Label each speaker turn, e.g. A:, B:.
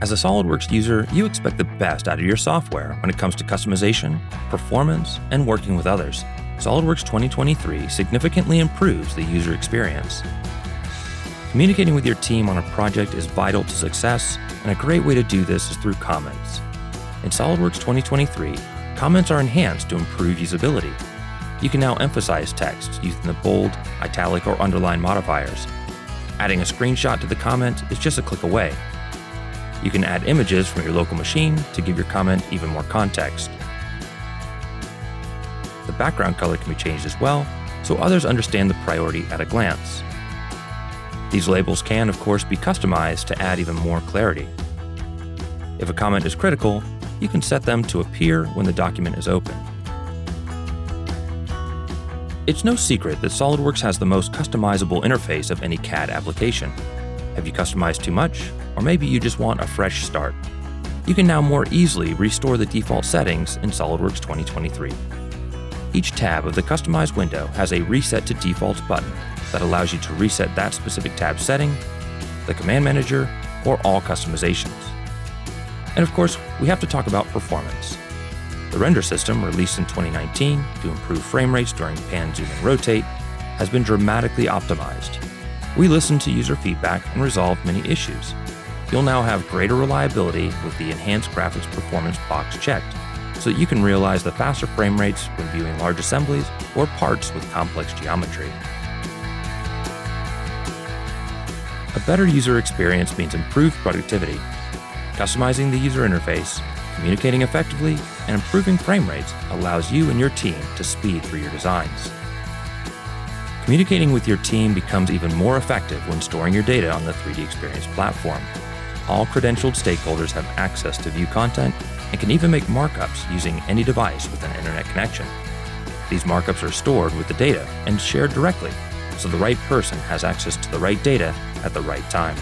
A: As a SOLIDWORKS user, you expect the best out of your software when it comes to customization, performance, and working with others. SOLIDWORKS 2023 significantly improves the user experience. Communicating with your team on a project is vital to success, and a great way to do this is through comments. In SOLIDWORKS 2023, comments are enhanced to improve usability. You can now emphasize text using the bold, italic, or underline modifiers. Adding a screenshot to the comment is just a click away. You can add images from your local machine to give your comment even more context. The background color can be changed as well, so others understand the priority at a glance. These labels can, of course, be customized to add even more clarity. If a comment is critical, you can set them to appear when the document is open. It's no secret that SOLIDWORKS has the most customizable interface of any CAD application. Have you customized too much? Or maybe you just want a fresh start? You can now more easily restore the default settings in SOLIDWORKS 2023. Each tab of the customized window has a Reset to Defaults button that allows you to reset that specific tab setting, the command manager, or all customizations. And of course, we have to talk about performance. The render system, released in 2019 to improve frame rates during pan, zoom, and rotate, has been dramatically optimized. We listened to user feedback and resolved many issues. You'll now have greater reliability with the Enhanced Graphics Performance box checked, so that you can realize the faster frame rates when viewing large assemblies or parts with complex geometry. A better user experience means improved productivity. Customizing the user interface, communicating effectively, and improving frame rates allows you and your team to speed through your designs. Communicating with your team becomes even more effective when storing your data on the 3D Experience platform. All credentialed stakeholders have access to view content and can even make markups using any device with an internet connection. These markups are stored with the data and shared directly, so the right person has access to the right data at the right time.